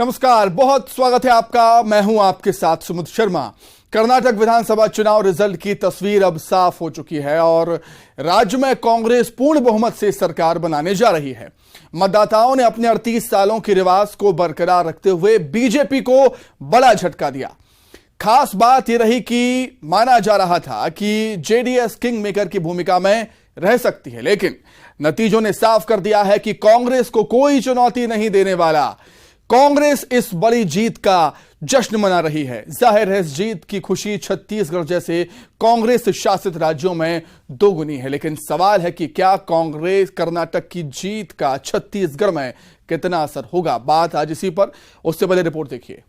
नमस्कार, बहुत स्वागत है आपका। मैं हूं आपके साथ समुद्र शर्मा। कर्नाटक विधानसभा चुनाव रिजल्ट की तस्वीर अब साफ हो चुकी है और राज्य में कांग्रेस पूर्ण बहुमत से सरकार बनाने जा रही है। मतदाताओं ने अपने 38 सालों के रिवाज को बरकरार रखते हुए बीजेपी को बड़ा झटका दिया। खास बात यह रही कि माना जा रहा था कि जेडीएस किंग मेकर की भूमिका में रह सकती है, लेकिन नतीजों ने साफ कर दिया है कि कांग्रेस को कोई चुनौती नहीं देने वाला। कांग्रेस इस बड़ी जीत का जश्न मना रही है। जाहिर है इस जीत की खुशी छत्तीसगढ़ जैसे कांग्रेस शासित राज्यों में दोगुनी है, लेकिन सवाल है कि क्या कांग्रेस कर्नाटक की जीत का छत्तीसगढ़ में कितना असर होगा। बात आज इसी पर, उससे पहले रिपोर्ट देखिए।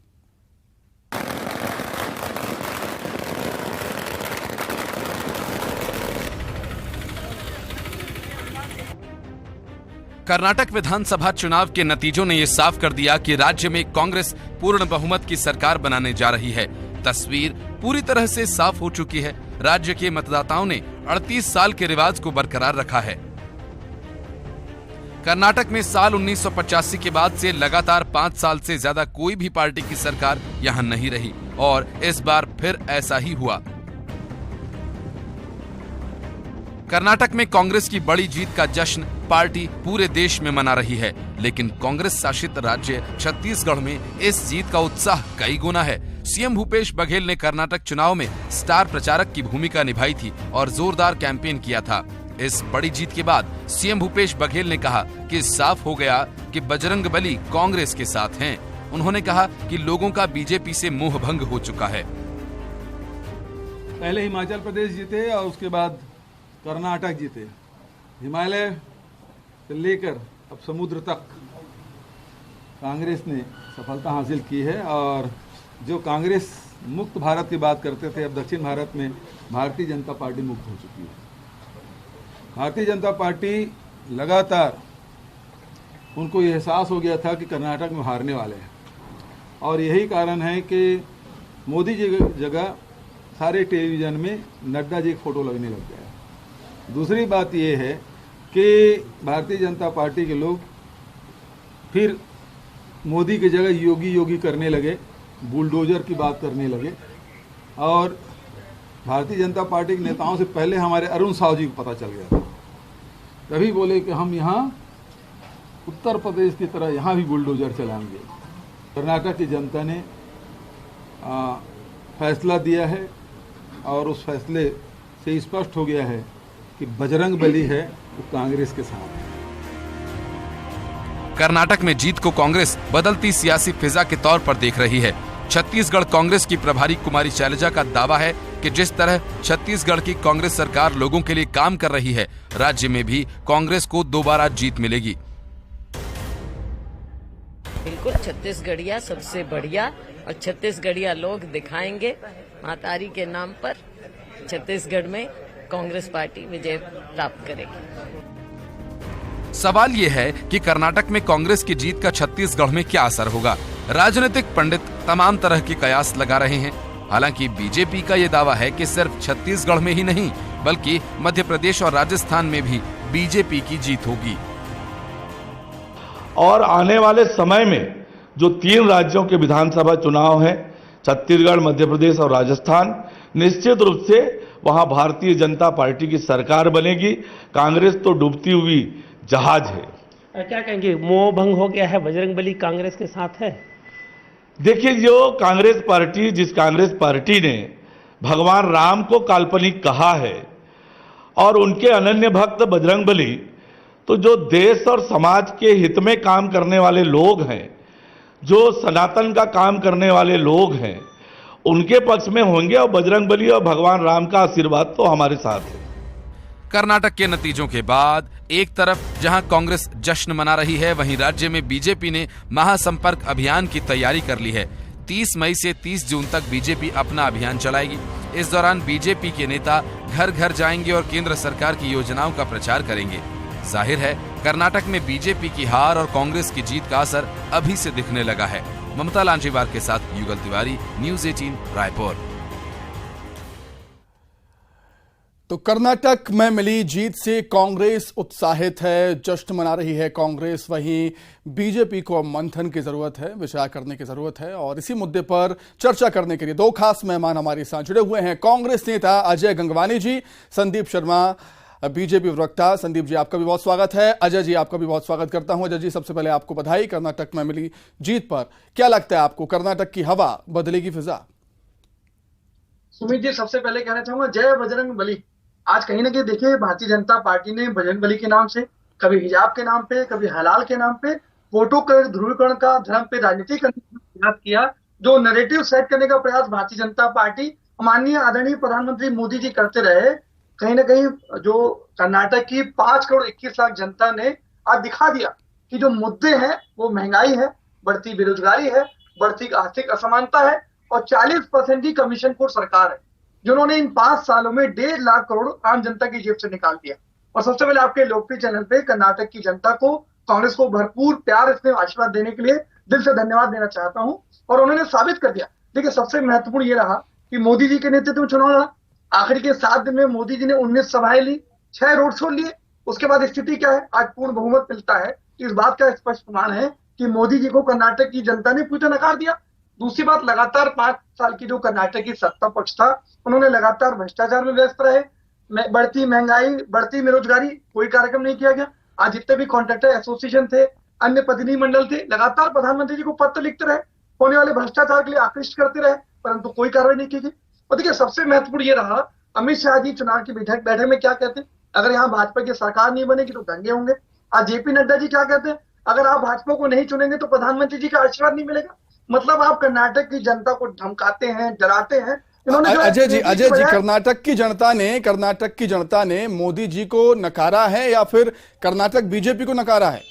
कर्नाटक विधानसभा चुनाव के नतीजों ने ये साफ कर दिया कि राज्य में कांग्रेस पूर्ण बहुमत की सरकार बनाने जा रही है। तस्वीर पूरी तरह से साफ हो चुकी है। राज्य के मतदाताओं ने 38 साल के रिवाज को बरकरार रखा है। कर्नाटक में साल 1985 के बाद से लगातार 5 साल से ज्यादा कोई भी पार्टी की सरकार यहां नहीं रही और इस बार फिर ऐसा ही हुआ। कर्नाटक में कांग्रेस की बड़ी जीत का जश्न पार्टी पूरे देश में मना रही है, लेकिन कांग्रेस शासित राज्य छत्तीसगढ़ में इस जीत का उत्साह कई गुना है। सीएम भूपेश बघेल ने कर्नाटक चुनाव में स्टार प्रचारक की भूमिका निभाई थी और जोरदार कैंपेन किया था। इस बड़ी जीत के बाद सीएम भूपेश बघेल ने कहा कि साफ हो गया कि बजरंगबली कांग्रेस के साथ हैं। उन्होंने कहा कि लोगों का बीजेपी से मोह भंग हो चुका है। पहले हिमाचल प्रदेश जीते और उसके बाद कर्नाटक जीते। हिमालय से लेकर अब समुद्र तक कांग्रेस ने सफलता हासिल की है और जो कांग्रेस मुक्त भारत की बात करते थे, अब दक्षिण भारत में भारतीय जनता पार्टी मुक्त हो चुकी है। भारतीय जनता पार्टी लगातार उनको ये एहसास हो गया था कि कर्नाटक में हारने वाले हैं और यही कारण है कि मोदी जी की जगह सारे टेलीविज़न में नड्डा जी की फोटो लगने लग गया है। दूसरी बात यह है कि भारतीय जनता पार्टी के लोग फिर मोदी की जगह योगी योगी करने लगे, बुलडोजर की बात करने लगे और भारतीय जनता पार्टी के नेताओं से पहले हमारे अरुण साहू जी को पता चल गया था। तभी बोले कि हम यहाँ उत्तर प्रदेश की तरह यहाँ भी बुलडोजर चलाएंगे। कर्नाटक की जनता ने फैसला दिया है और उस फैसले से स्पष्ट हो गया है कि बजरंगबली है वो कांग्रेस के साथ है। कर्नाटक में जीत को कांग्रेस बदलती सियासी फिजा के तौर पर देख रही है। छत्तीसगढ़ कांग्रेस की प्रभारी कुमारी शैलजा का दावा है कि जिस तरह छत्तीसगढ़ की कांग्रेस सरकार लोगों के लिए काम कर रही है, राज्य में भी कांग्रेस को दोबारा जीत मिलेगी। बिल्कुल, छत्तीसगढ़िया सबसे बढ़िया और छत्तीसगढ़िया लोग दिखाएंगे मातारी के नाम पर। छत्तीसगढ़ में कांग्रेस पार्टी विजय प्राप्त करेगी। सवाल ये है कि कर्नाटक में कांग्रेस की जीत का छत्तीसगढ़ में क्या असर होगा। राजनीतिक पंडित तमाम तरह के कयास लगा रहे हैं। हालांकि बीजेपी का ये दावा है कि सिर्फ छत्तीसगढ़ में ही नहीं बल्कि मध्य प्रदेश और राजस्थान में भी बीजेपी की जीत होगी। और आने वाले समय में जो 3 राज्यों के विधानसभा चुनाव हैं, छत्तीसगढ़, मध्य प्रदेश और राजस्थान, निश्चित रूप से वहां भारतीय जनता पार्टी की सरकार बनेगी। कांग्रेस तो डूबती हुई जहाज है। क्या कहेंगे, मोह भंग हो गया है, बजरंगबली कांग्रेस के साथ है? देखिए, जो कांग्रेस पार्टी, जिस कांग्रेस पार्टी ने भगवान राम को काल्पनिक कहा है और उनके अनन्य भक्त बजरंगबली, तो जो देश और समाज के हित में काम करने वाले लोग हैं, जो सनातन का काम करने वाले लोग हैं, उनके पक्ष में होंगे और बजरंगबली और भगवान राम का आशीर्वाद तो हमारे साथ है। कर्नाटक के नतीजों के बाद एक तरफ जहां कांग्रेस जश्न मना रही है, वहीं राज्य में बीजेपी ने महासंपर्क अभियान की तैयारी कर ली है। 30 मई से 30 जून तक बीजेपी अपना अभियान चलाएगी। इस दौरान बीजेपी के नेता घर घर जाएंगे और केंद्र सरकार की योजनाओं का प्रचार करेंगे। जाहिर है कर्नाटक में बीजेपी की हार और कांग्रेस की जीत का असर अभी से दिखने लगा है। ममता लांजेवार के साथ युगल तिवारी, न्यूज़ 18 रायपुर। तो कर्नाटक में मिली जीत से कांग्रेस उत्साहित है, जश्न मना रही है कांग्रेस। वहीं बीजेपी को अब मंथन की जरूरत है, विचार करने की जरूरत है। और इसी मुद्दे पर चर्चा करने के लिए दो खास मेहमान हमारे साथ जुड़े हुए हैं। कांग्रेस नेता अजय गंगवानी जी, संदीप शर्मा बीजेपी प्रवक्ता। संदीप जी, आपका भी बहुत स्वागत है। अजय जी, आपका भी बहुत स्वागत करता हूं। अजय जी, सबसे पहले आपको बधाई कर्नाटक में मिली जीत पर। क्या लगता है आपको, कर्नाटक की हवा बदलेगी फिजा? सुमित जी, सबसे पहले कहना चाहूंगा जय बजरंग बली। आज कहीं ना कहीं देखिए, भारतीय जनता पार्टी ने बजरंग बली के नाम से, कभी हिजाब के नाम पे, कभी हलाल के नाम पे, वोटों के ध्रुवीकरण का, धर्म पे राजनीति करने का प्रयास किया। जो नैरेटिव सेट करने का प्रयास भारतीय जनता पार्टी, माननीय आदरणीय प्रधानमंत्री मोदी जी करते रहे, कहीं ना कहीं जो कर्नाटक की 5 करोड़ 21 लाख जनता ने आज दिखा दिया कि जो मुद्दे हैं वो महंगाई है, बढ़ती बेरोजगारी है, बढ़ती आर्थिक असमानता है और 40% की कमीशन खोर सरकार है, जिन्होंने इन 5 सालों में 1.5 लाख करोड़ आम जनता की जेब से निकाल दिया। और सबसे पहले आपके लोकप्रिय चैनल पे कर्नाटक की जनता को, कांग्रेस को भरपूर प्यार, इसमें आशीर्वाद देने के लिए दिल से धन्यवाद देना चाहता हूं। और उन्होंने साबित कर दिया। देखिए, सबसे महत्वपूर्ण ये रहा कि मोदी जी के नेतृत्व में चुनाव लड़ा। आखिरी के 7 दिन में मोदी जी ने 19 सभाएं ली, 6 रोड शो लिए। उसके बाद स्थिति क्या है, आज पूर्ण बहुमत मिलता है। इस बात का स्पष्ट प्रमाण है कि मोदी जी को कर्नाटक की जनता ने पूरी तरह नकार दिया। दूसरी बात, लगातार 5 साल की जो कर्नाटक की सत्ता पक्ष था, उन्होंने लगातार भ्रष्टाचार में व्यस्त रहे। बढ़ती महंगाई, बढ़ती बेरोजगारी, कोई कार्यक्रम नहीं किया गया। आज जितने भी कॉन्ट्रैक्टर एसोसिएशन थे, अन्य प्रतिनिधिमंडल थे, लगातार प्रधानमंत्री जी को पत्र लिखते रहे, होने वाले भ्रष्टाचार के लिए आकृष्ट करते रहे, परंतु कोई कार्रवाई नहीं की गई। और देखिए, सबसे महत्वपूर्ण ये रहा, अमित शाह जी चुनाव की बैठक में क्या कहते हैं, अगर यहाँ भाजपा की सरकार नहीं बनेगी तो दंगे होंगे। आज जेपी नड्डा जी क्या कहते हैं, अगर आप भाजपा को नहीं चुनेंगे तो प्रधानमंत्री जी का आशीर्वाद नहीं मिलेगा। मतलब आप कर्नाटक की जनता को धमकाते हैं, डराते हैं। अजय जी, कर्नाटक की जनता ने मोदी जी को नकारा है या फिर कर्नाटक बीजेपी को नकारा है?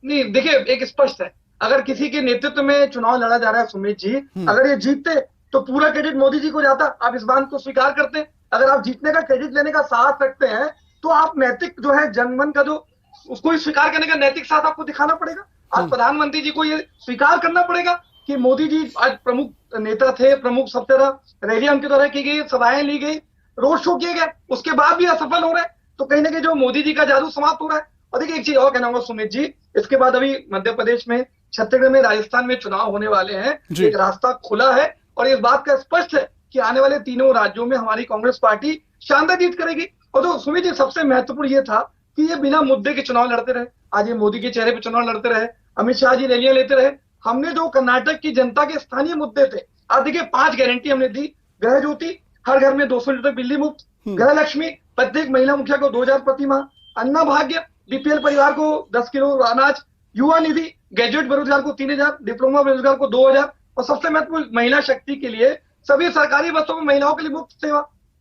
नहीं, देखिए, एक स्पष्ट है, अगर किसी के नेतृत्व में चुनाव लड़ा जा रहा है सुमित जी, अगर ये जीतते तो पूरा क्रेडिट मोदी जी को जाता। आप इस बात को स्वीकार करते हैं? अगर आप जीतने का क्रेडिट लेने का साहस रखते हैं तो आप नैतिक जो है जनमन का, जो उसको स्वीकार करने का नैतिक साथ आपको दिखाना पड़ेगा। आज प्रधानमंत्री जी को ये स्वीकार करना पड़ेगा कि मोदी जी आज प्रमुख नेता थे, प्रमुख सब तरह रैलियां उनके द्वारा की गई, सभाएं ली गई, रोड शो किए गए, उसके बाद भी असफल हो रहे हैं। तो कहीं ना कहीं जो मोदी जी का जादू समाप्त हो रहा है। और देखिए, एक चीज और कहना होगा सुमित जी, इसके बाद अभी मध्य प्रदेश में, छत्तीसगढ़ में, राजस्थान में चुनाव होने वाले हैं। एक रास्ता खुला है और इस बात का स्पष्ट है कि आने वाले तीनों राज्यों में हमारी कांग्रेस पार्टी शानदार जीत करेगी। और तो सुमित जी, सबसे महत्वपूर्ण ये था कि ये बिना मुद्दे के चुनाव लड़ते रहे। आज ये मोदी के चेहरे पे चुनाव लड़ते रहे, अमित शाह जी रैलियां लेते रहे। हमने जो कर्नाटक की जनता के स्थानीय मुद्दे थे, आज देखिए 5 गारंटी हमने दी। गृह ज्योति, हर घर में 200 लीटर बिजली मुफ्त, गृह लक्ष्मी, प्रत्येक महिला मुखिया को 2000 प्रति माह, अन्ना भाग्य, बीपीएल परिवार को 10 किलो अनाज, युवा निधि, ग्रेजुएट बेरोजगार को 3000, डिप्लोमा बेरोजगार को 2000 और सबसे महत्वपूर्ण, महिला शक्ति के लिए सभी सरकारी बसों में महिलाओं के लिए मुफ्त सेवा।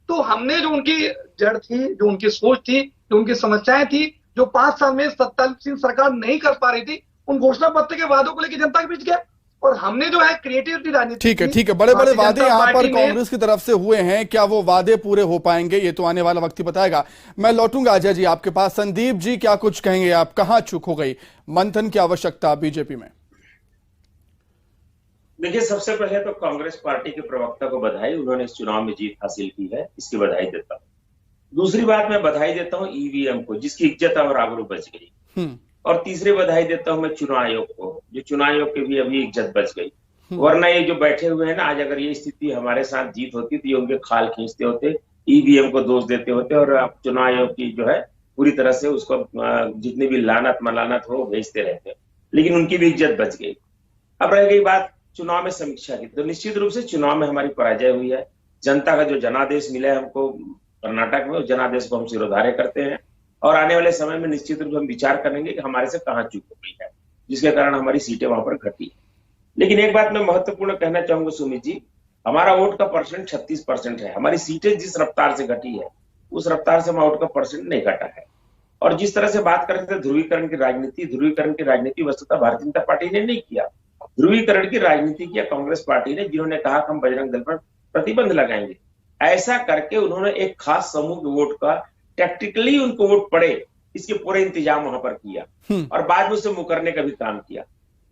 तो हमने जो उनकी जड़ थी, जो उनकी सोच थी, जो उनकी समस्याएं थी, जो 5 साल में सत्तासीन सरकार नहीं कर पा रही थी, उन घोषणा पत्र के वादों को लेकर जनता के बीच गया। और हमने जो है क्रिएटिविटी राजनीति, ठीक है, बड़े बड़े वादे यहाँ पर कांग्रेस की तरफ से हुए हैं। क्या वो वादे पूरे हो पाएंगे, ये तो आने वाला वक्त ही बताएगा। मैं लौटूंगा अजय जी आपके पास। संदीप जी, क्या कुछ कहेंगे आप? कहाँ चूक हो गई? मंथन की आवश्यकता बीजेपी में? देखिए, सबसे पहले तो कांग्रेस पार्टी के प्रवक्ता को बधाई, उन्होंने इस चुनाव में जीत हासिल की है, इसकी बधाई देता हूँ। दूसरी बात, मैं बधाई देता हूँ ईवीएम को, जिसकी इज्जत और आबरू बच गई। और तीसरी बधाई देता हूँ मैं चुनाव आयोग को, जो चुनाव आयोग की भी अभी इज्जत बच गई। वरना ये जो बैठे हुए हैं ना, आज अगर ये स्थिति हमारे साथ जीत होती तो ये उनके खाल खींचते होते, ईवीएम को दोष देते होते और चुनाव आयोग की जो है पूरी तरह से उसको जितनी भी लानत मलानत हो भेजते रहते। लेकिन उनकी भी इज्जत बच गई। अब रह गई बात चुनाव में समीक्षा की, तो निश्चित रूप से चुनाव में हमारी पराजय हुई है। जनता का जो जनादेश मिला है हमको कर्नाटक में, उस जनादेश को हम सिरोधार्य करते हैं और आने वाले समय में निश्चित रूप से हम विचार करेंगे कि हमारे से कहाँ चूक हो गई है, जिसके कारण हमारी सीटें वहां पर घटी है। लेकिन एक बात मैं महत्वपूर्ण कहना चाहूंगा सुमित जी, हमारा वोट का परसेंट 36% है। हमारी सीटें जिस रफ्तार से घटी है, उस रफ्तार से हमारा वोट का परसेंट नहीं घटा है। और जिस तरह से बात कर रहे थे ध्रुवीकरण की राजनीति वस्तुतः भारतीय जनता पार्टी ने नहीं किया। ध्रुवीकरण की राजनीति किया कांग्रेस पार्टी ने, जिन्होंने कहा कि हम बजरंग दल पर प्रतिबंध लगाएंगे। ऐसा करके उन्होंने एक खास समूह के वोट का टैक्टिकली उनको वोट पड़े, इसके पूरे इंतजाम वहां पर किया और बाद में उसे मुकरने का भी काम किया।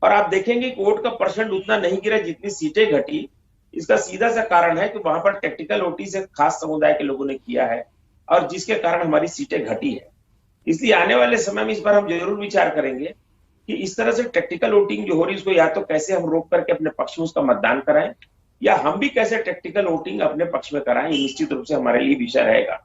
और आप देखेंगे कि वोट का परसेंट उतना नहीं गिरा जितनी सीटें घटी, इसका सीधा सा कारण है कि वहां पर टेक्निकल वोटिंग से खास समुदाय के लोगों ने किया है और जिसके कारण हमारी सीटें घटी है। इसलिए आने वाले समय में इस पर हम जरूर विचार करेंगे कि इस तरह से टेक्निकल वोटिंग जो हो रही है उसको या तो कैसे हम रोक करके अपने पक्ष में उसका मतदान कराएं या हम भी कैसे टेक्निकल वोटिंग अपने पक्ष में कराएं, ये निश्चित रूप से हमारे लिए विषय रहेगा।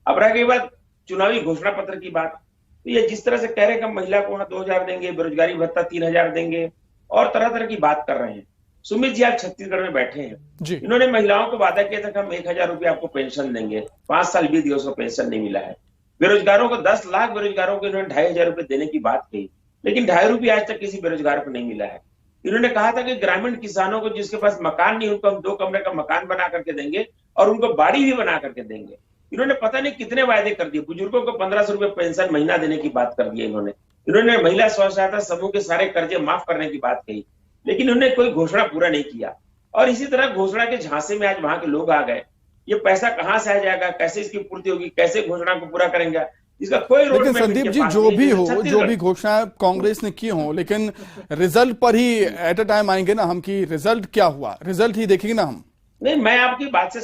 अब रह गई बात चुनावी घोषणा पत्र की बात, तो ये जिस तरह से कह रहे हैं कि हम महिला को वहां 2000 देंगे, बेरोजगारी भत्ता 3000 देंगे और तरह तरह की बात कर रहे हैं। सुमित जी, आप छत्तीसगढ़ में बैठे हैं, इन्होंने महिलाओं को वादा किया था कि हम 1000 रुपये आपको पेंशन देंगे, 5 साल बीत गए, उसको पेंशन नहीं मिला है। बेरोजगारों को 10 लाख बेरोजगारों को इन्होंने 2500 रुपये देने की बात कही, लेकिन 2.5 रुपये आज तक किसी बेरोजगार को नहीं मिला है। इन्होंने कहा था कि ग्रामीण किसानों को जिसके पास मकान नहीं उनको हम 2 कमरे का मकान बना करके देंगे और उनको बाड़ी भी बना करके देंगे। इन्होंने पता नहीं कितने वायदे कर दिए। बुजुर्गों को 1500 रुपये पेंशन महीना देने की बात कर दी इन्होंने महिला स्व सहायता समूह के सारे कर्जे माफ करने की बात कही, लेकिन उन्होंने कोई घोषणा पूरा नहीं किया। और इसी तरह घोषणा के झांसे में आज वहां के लोग आ गए। ये पैसा कहां से आ जाएगा, कैसे इसकी पूर्ति होगी, कैसे घोषणा को पूरा करेंगे, इसका कोई रोड लेकिन संदीप जी, जो भी हो, जो भी घोषणा कांग्रेस ने की हो, लेकिन रिजल्ट पर ही एट अ टाइम आएंगे ना हम कि रिजल्ट क्या हुआ, रिजल्ट ही देखेंगे ना हम। नहीं, मैं आपकी बात से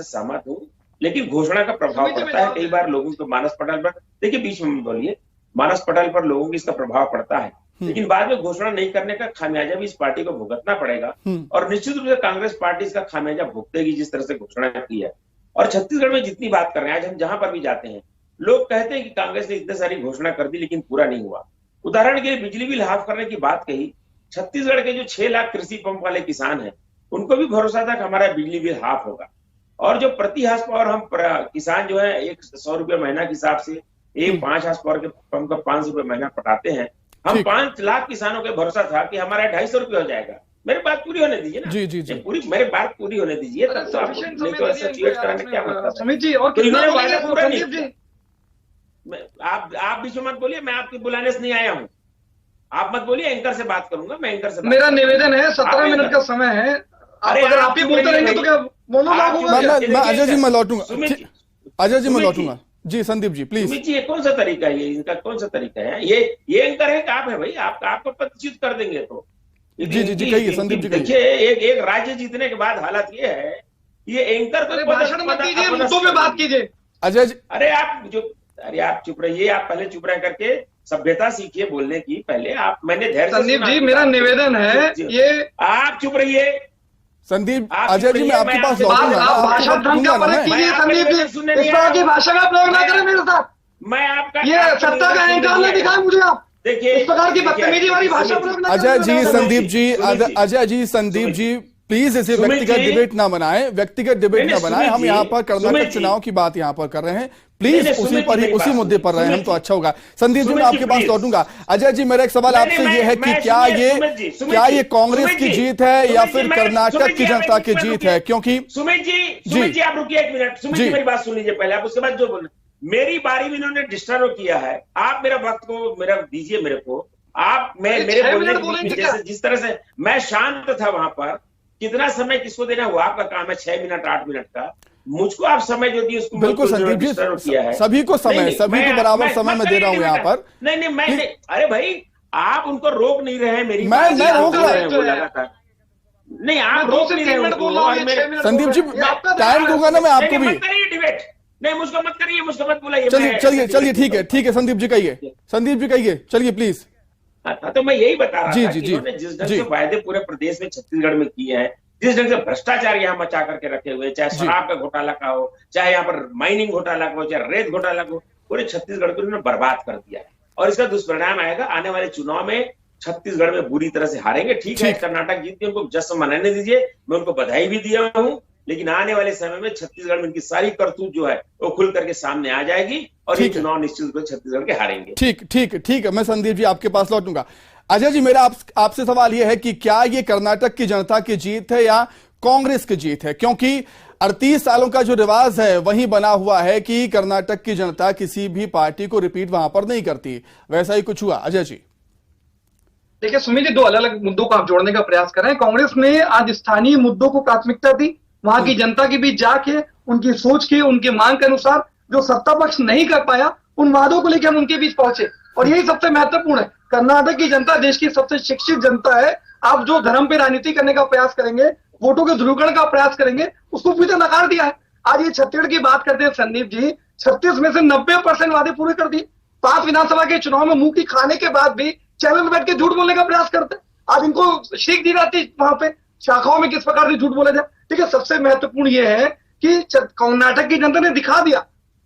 सहमत हूं, लेकिन घोषणा का प्रभाव पड़ता है कई बार लोगों के मानस पटल पर। देखिए, बीच में बोलिए, मानस पटल पर लोगों की इसका प्रभाव पड़ता है, लेकिन बाद में घोषणा नहीं करने का खामियाजा भी इस पार्टी को भुगतना पड़ेगा और निश्चित रूप से कांग्रेस पार्टी इसका खामियाजा भुगतेगी जिस तरह से घोषणा की है। और छत्तीसगढ़ में जितनी बात कर रहे हैं, आज हम जहां पर भी जाते हैं लोग कहते हैं कि कांग्रेस ने इतनी सारी घोषणा कर दी लेकिन पूरा नहीं हुआ। उदाहरण के लिए बिजली बिल हाफ करने की बात कही। छत्तीसगढ़ के जो 6 लाख कृषि पंप वाले किसान हैं उनको भी भरोसा था कि हमारा बिजली बिल हाफ होगा और जो प्रति हाउस पावर हम किसान जो है 100 रुपये महीना के हिसाब से 5 हाउस पावर के पंप का 500 रुपये महीना पटाते हैं। हम 5 लाख किसानों के भरोसा था कि हमारा 250 रुपये हो जाएगा। मेरी बात पूरी होने दीजिए ना। जी। पूरी मेरी बात पूरी होने दीजिए, तब तो आपको कराने क्या मतलब। समित जी, और इन्होंने वादा पूरा नहीं। आप बीच में मत बोलिए, मैं आपके बुलाने से नहीं आया हूँ। आप मत बोलिए, एंकर से बात करूंगा मैं। एंकर से मेरा निवेदन है, 17 मिनट का समय है। अगर आप ही बोलते रहेंगे तो क्या मोनोलॉग होगा? मैं अजय जी मैं लौटूंगा। जी संदीप जी प्लीज। सुमित जी, ये कौन सा तरीका है? इनका कौन सा तरीका है? ये एंकर है कि आप है भाई? आपको प्रतिचित कर देंगे तो। जी कहिए संदीप जी। देखिए, एक राज्य जीतने के बाद हालत ये है, ये एंकर को भाषण मत कीजिए, मुद्दों पे बात कीजिए। अजय जी, अरे आप चुप रहिए। आप पहले चुप रह करके सभ्यता सीखिए बोलने की। पहले आप, मैंने धैर्य से संदीप जी, मेरा निवेदन है ये। आप चुप रहिए संदीप। अजय जी, मैं आपके पास लौटूंगा। भाषा ढंग का प्रयोग कीजिए संदीप जी, इस तरह की भाषा का प्रयोग ना करें मेरे साथ। मैं आपका ये सत्ता का एंकर नहीं दिखाए मुझे आप। देखिए, इस प्रकार की बदतमीजी वाली भाषा प्रयोग ना करें। अजय जी, संदीप जी प्लीज इसे व्यक्तिगत डिबेट ना बनाएं, व्यक्तिगत डिबेट ना बनाएं। हम यहाँ पर कर्नाटक चुनाव की बात यहाँ पर कर रहे हैं। प्लीज उसी मुद्दे पर रहे हम तो अच्छा होगा। संदीप जी, मैं आपके पास लौटूंगा। अजय जी, मेरा एक सवाल आपसे ये है कि क्या ये कांग्रेस की जीत है या फिर कर्नाटक की जनता की जीत है? क्योंकि सुमित जी आप रुकिए 1 मिनट। सुमित जी, मेरी बात सुन लीजिए पहले, आप उसके बाद जो बोले। मेरी बारी में इन्होंने डिस्टर्ब किया है। आप मेरा वक्त को मेरा दीजिए मेरे को। आप मेरे बोलने की जिस तरह से मैं शांत था वहां पर, कितना समय किसको देना हुआ आपका काम है, 6 मिनट 8 मिनट का। मुझको आप समय जो दिए उसको बिल्कुल संदीप जी, सभी को बराबर समय में दे रहा हूँ यहाँ पर। नहीं मैं अरे भाई, आप उनको रोक नहीं रहे हैं। मेरी मैं रोक रहा हूँ लगातार। नहीं, आप रोक नहीं रहे। संदीप जी, टाइम दूंगा ना मैं आपको भी। डिबेट नहीं, मुझको मत करिए, मुझको मत बुलाइए। चलिए ठीक है संदीप जी कहिए, चलिए प्लीज। तो मैं यही बता रहा था कि उन्होंने जिस ढंग से वायदे पूरे प्रदेश में छत्तीसगढ़ में किए हैं, जिस ढंग से भ्रष्टाचार यहाँ मचा करके रखे हुए, चाहे शराब का घोटाला का हो, चाहे यहाँ पर माइनिंग घोटाला का हो, चाहे रेत घोटाला का हो, पूरे छत्तीसगढ़ को उन्होंने बर्बाद कर दिया है। और इसका दुष्परिणाम आएगा आने वाले चुनाव में। छत्तीसगढ़ में बुरी तरह से हारेंगे। ठीक है, कर्नाटक जीत के उनको जश्न मनाने दीजिए, मैं उनको बधाई भी दिया हूँ, लेकिन आने वाले समय में छत्तीसगढ़ में इनकी सारी करतूत जो है वो खुल करके सामने आ जाएगी और ये चुनाव निश्चित रूप से छत्तीसगढ़ के हारेंगे। ठीक है, मैं संदीप जी आपके पास लौटूंगा। अजय जी, मेरा आपसे सवाल यह है कि क्या ये कर्नाटक की जनता की जीत है या कांग्रेस की जीत है? क्योंकि 38 सालों का जो रिवाज है वही बना हुआ है कि कर्नाटक की जनता किसी भी पार्टी को रिपीट वहां पर नहीं करती। वैसा ही कुछ हुआ? अजय जी देखिए सुमित जी, 2 अलग अलग मुद्दों को आप जोड़ने का प्रयास कर रहे हैं। कांग्रेस ने आज स्थानीय मुद्दों को प्राथमिकता दी, वहां की जनता के बीच जाके उनकी सोच के, उनके मांग के अनुसार जो सत्ता पक्ष नहीं कर पाया, उन वादों को लेकर हम उनके बीच पहुंचे और यही सबसे महत्वपूर्ण है। कर्नाटक की जनता देश की सबसे शिक्षित जनता है। आप जो धर्म पे राजनीति करने का प्रयास करेंगे वोटों के ध्रुवीकरण का प्रयास करेंगे, उसको पूरी तरह नकार दिया है। आज ये छत्तीसगढ़ की बात करते हैं संदीप जी, 36 में से 90% वादे पूरे कर दिए। 5 विधानसभा के चुनाव में मुंह की खाने के बाद भी चैनल में बैठ के झूठ बोलने का प्रयास करते हैं। आज इनको सीख दी जाती वहां पे शाखाओं में किस प्रकार से झूठ बोला जाए। ठीक है, सबसे महत्वपूर्ण ये है कि कर्नाटक की जनता ने दिखा दिया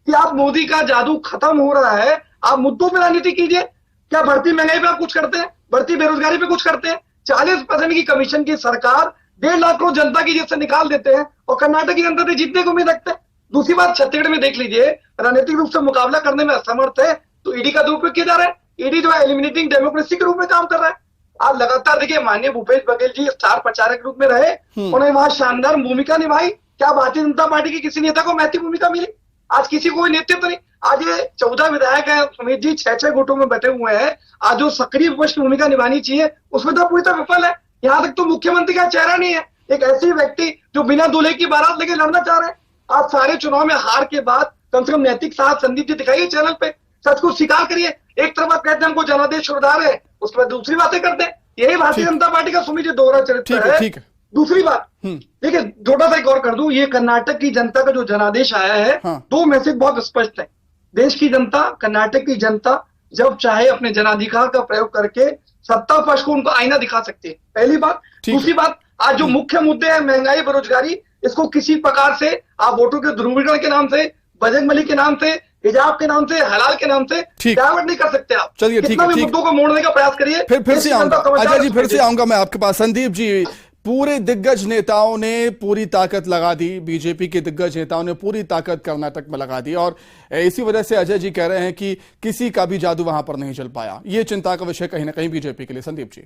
कि आप मोदी का जादू खत्म हो रहा है, आप मुद्दों पर राजनीति कीजिए। क्या बढ़ती महंगाई पे आप कुछ करते हैं? बढ़ती बेरोजगारी पे कुछ करते हैं? 40% की कमीशन की सरकार 1.5 लाख करोड़ जनता की जेब से निकाल देते हैं और कर्नाटक की जनता से जीतने को उम्मीद रखते हैं। दूसरी बात, छत्तीसगढ़ में देख लीजिए, राजनीतिक रूप से मुकाबला करने में असमर्थ है तो ईडी का दुरुपयोग किया जा रहा है। ईडी जो है एलिमिनेटिंग डेमोक्रेसी के रूप में काम कर रहा है। आप लगातार देखिए, माननीय भूपेश बघेल जी स्टार प्रचारक के रूप में रहे, उन्होंने वहां शानदार भूमिका निभाई। क्या भारतीय जनता पार्टी के किसी नेता को महत्वपूर्ण भूमिका मिली? आज किसी को नेतृत्व नहीं। आज ये 14 विधायक है सुमित जी, 6-6 गुटों में बैठे हुए हैं। आज जो सक्रिय विपक्ष की भूमिका निभानी चाहिए उसमें तो पूरी तरह विफल है। यहाँ तक तो मुख्यमंत्री का चेहरा नहीं है, एक ऐसी व्यक्ति जो बिना दूल्हे की बारात लेके लड़ना चाह रहे हैं। आज सारे चुनाव में हार के बाद कम से कम नैतिक साहस संदीप जी दिखाइए चैनल पे, सच को स्वीकार करिए। एक तरफ आप कहते हैं हमको जनादेश उधार है, उसके बाद दूसरी बातें करते हैं। यही भारतीय जनता पार्टी का सुमित जी दोहरा चरित्र है। ठीक है। दूसरी बात, ठीक है, छोटा सा एक और कर दूं, ये कर्नाटक की जनता का जो जनादेश आया है, दो मैसेज बहुत स्पष्ट है। देश की जनता, कर्नाटक की जनता जब चाहे अपने जनाधिकार का प्रयोग करके सत्ता पक्ष को उनको आईना दिखा सकती है, पहली बात। दूसरी बात, आज जो मुख्य मुद्दे हैं महंगाई, बेरोजगारी, इसको किसी प्रकार से आप वोटों के ध्रुवीकरण के नाम से, बजरंगबली के नाम से, हिजाब के नाम से, हलाल के नाम से डाइवर्ट नहीं कर सकते आप। चलिए, कितना भी मुद्दों को मोड़ने का प्रयास करिए। फिर से आऊंगा अजय जी, फिर से आऊंगा मैं आपके पास। संदीप जी, पूरे दिग्गज नेताओं ने पूरी ताकत लगा दी, बीजेपी के दिग्गज नेताओं ने पूरी ताकत कर्नाटक में लगा दी और इसी वजह से अजय जी कह रहे हैं कि किसी का भी जादू वहां पर नहीं चल पाया। ये चिंता का विषय कहीं ना कहीं बीजेपी के लिए। संदीप जी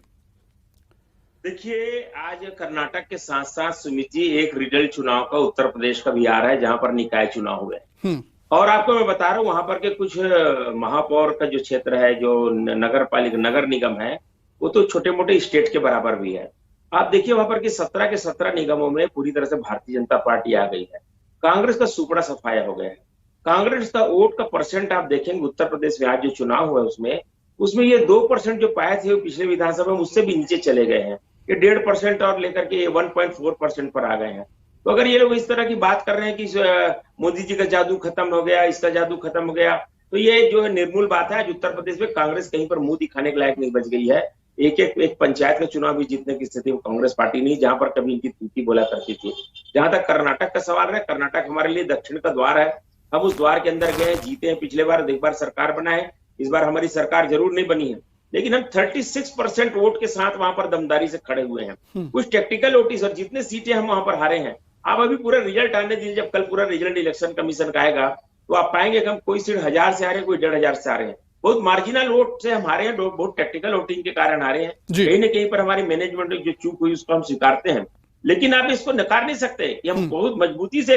देखिए, आज कर्नाटक के साथ साथ सुमित जी एक रिजल्ट चुनाव का उत्तर प्रदेश का भी आ रहा है, जहां पर निकाय चुनाव हुए। और आपको मैं बता रहा हूं, वहां पर के कुछ महापौर का जो क्षेत्र है, जो नगर पालिका, नगर निगम है, वो तो छोटे मोटे स्टेट के बराबर भी है। आप देखिए, वहां पर के 17 के 17 निगमों में पूरी तरह से भारतीय जनता पार्टी आ गई है। कांग्रेस का सुपड़ा सफाया हो गया है। कांग्रेस का वोट का परसेंट आप देखेंगे उत्तर प्रदेश में आज जो चुनाव हुआ है उसमें ये 2% जो पाए थे वो पिछले विधानसभा में उससे भी नीचे चले गए हैं। ये 1.5% और लेकर के ये 1.4% पर आ गए हैं। तो अगर ये लोग इस तरह की बात कर रहे हैं कि मोदी जी का जादू खत्म हो गया, इसका जादू खत्म हो गया, तो ये जो है निर्मूल बात है। आज उत्तर प्रदेश में कांग्रेस कहीं पर मुंह दिखाने के लायक नहीं बच गई है। एक पंचायत का चुनाव भी जीतने की स्थिति में कांग्रेस पार्टी नहीं, जहां पर कभी इनकी तूती बोला करती थी। जहां तक कर्नाटक का सवाल है, कर्नाटक हमारे लिए दक्षिण का द्वार है। हम उस द्वार के अंदर गए, जीते हैं। पिछले बार एक बार सरकार बनाए, इस बार हमारी सरकार जरूर नहीं बनी है, लेकिन हम 36% वोट के साथ वहां पर दमदारी से खड़े हुए हैं। कुछ टेक्निकल वोटिस और जितने सीटें हम वहां पर हारे हैं, आप अभी पूरा रिजल्ट आने दीजिए। जब कल पूरा रिजल्ट इलेक्शन कमीशन का आएगा तो आप पाएंगे कि हम कोई सीट 1000 से आ रहे हैं, कोई 1500 से आ रहे हैं। बहुत मार्जिनल वोट से हम हारे हैं, बहुत टेक्निकल वोटिंग के कारण हारे हैं। कहीं ना कहीं पर हमारी मैनेजमेंट जो चूक हुई उसको हम स्वीकारते हैं, लेकिन आप इसको नकार नहीं सकते कि हम बहुत मजबूती से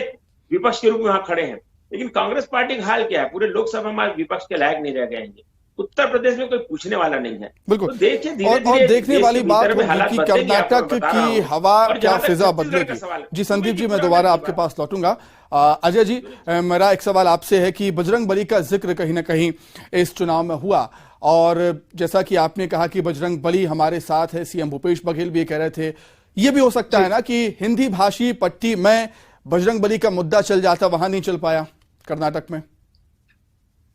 विपक्ष के रूप में वहां खड़े हैं। लेकिन कांग्रेस पार्टी का हाल क्या है, पूरे लोकसभा में विपक्ष के लायक नहीं रह गए हैं। उत्तर प्रदेश में कोई पूछने वाला नहीं है। बिल्कुल। तो देखिए, और देखने वाली बात होगी कि कर्नाटक की हवा क्या फिजा बदलेगी। जी संदीप जी, मैं दोबारा आपके पास लौटूंगा। अजय जी, मेरा एक सवाल आपसे है कि बजरंगबली का जिक्र कहीं ना कहीं इस चुनाव में हुआ और जैसा कि आपने कहा कि बजरंगबली हमारे साथ है, सीएम भूपेश बघेल भी कह रहे थे, ये भी हो सकता है ना कि हिंदी भाषी पट्टी में बजरंगबली का मुद्दा चल जाता, वहां नहीं चल पाया कर्नाटक में।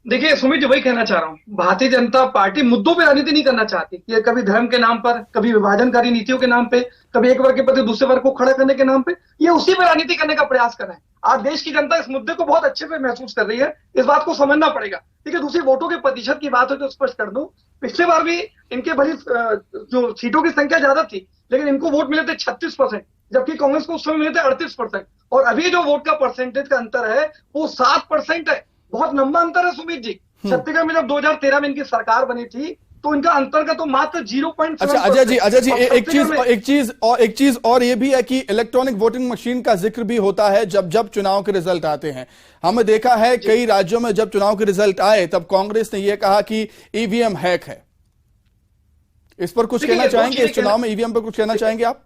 देखिए सुमित जी, वही कहना चाह रहा हूँ, भारतीय जनता पार्टी मुद्दों पे राजनीति नहीं करना चाहती। ये कभी धर्म के नाम पर, कभी विभाजनकारी नीतियों के नाम पे, कभी एक वर्ग के प्रति दूसरे वर्ग को खड़ा करने के नाम पे, ये उसी पे राजनीति करने का प्रयास कर रहे हैं। आज देश की जनता इस मुद्दे को बहुत अच्छे से महसूस कर रही है, इस बात को समझना पड़ेगा। ठीक है, दूसरी वोटों के प्रतिशत की बात हो तो स्पष्ट कर दूं, पिछले बार भी इनके भली जो सीटों की संख्या ज्यादा थी, लेकिन इनको वोट मिले थे 36%, जबकि कांग्रेस को उस समय मिले थे 38%। और अभी जो वोट का परसेंटेज का अंतर है वो 7% है। बहुत लंबा अंतर है सुमित जी। छत्तीसगढ़ में जब 2013 में इनकी सरकार बनी थी तो इनका अंतर का तो मात्र 0.7। अच्छा अजय जी, एक चीज और ये भी है कि इलेक्ट्रॉनिक वोटिंग मशीन का जिक्र भी होता है जब चुनाव के रिजल्ट आते हैं। हमने देखा है कई राज्यों में जब चुनाव के रिजल्ट आए तब कांग्रेस ने यह कहा कि ईवीएम हैक है। इस पर कुछ कहना चाहेंगे? इस चुनाव में ईवीएम पर कुछ कहना चाहेंगे आप?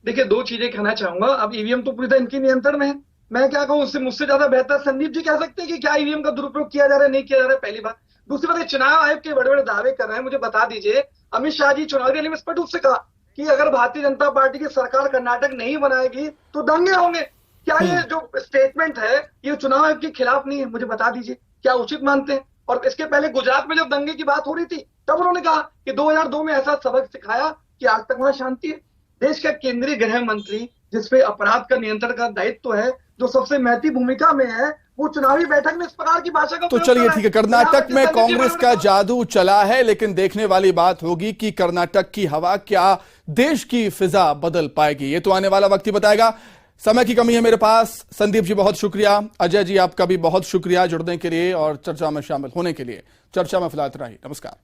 देखिए, दो चीजें कहना चाहूंगा। अब ईवीएम तो पूरी तरह इनके नियंत्रण में है। मैं क्या कहूं, उससे मुझसे ज्यादा बेहतर संदीप जी कह सकते हैं कि क्या ईवीएम का दुरुपयोग किया जा रहा है, नहीं किया जा रहा है, पहली बात। दूसरी बात, चुनाव आयोग के बड़े बड़े दावे कर रहे हैं। मुझे बता दीजिए, अमित शाह जी चुनावी रैली में स्पष्ट रूप से कहा कि अगर भारतीय जनता पार्टी की सरकार कर्नाटक नहीं बनाएगी तो दंगे होंगे। क्या ये जो स्टेटमेंट है ये चुनाव आयोग के खिलाफ नहीं है? मुझे बता दीजिए, क्या उचित मानते हैं? और इसके पहले गुजरात में जब दंगे की बात हो रही थी तब उन्होंने कहा कि 2002 में ऐसा सबक सिखाया कि आज तक वहां शांति है। देश का केंद्रीय गृह मंत्री जिसपे अपराध का नियंत्रण का दायित्व है, जो सबसे महत्वपूर्ण भूमिका में है, वो चुनावी बैठक में इस प्रकार की भाषा का तो प्रयोग चलिए कर रहा ठीक है, कर्नाटक में यहाँ कांग्रेस का जादू चला है, लेकिन देखने वाली बात होगी कि कर्नाटक की हवा क्या देश की फिजा बदल पाएगी। ये तो आने वाला वक्त ही बताएगा। समय की कमी है मेरे पास। संदीप जी बहुत शुक्रिया, अजय जी आपका भी बहुत शुक्रिया जुड़ने के लिए और चर्चा में शामिल होने के लिए। चर्चा में फिलहाल इतना ही, नमस्कार।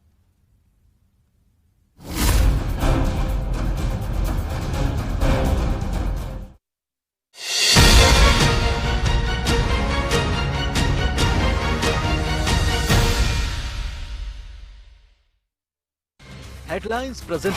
Headlines presented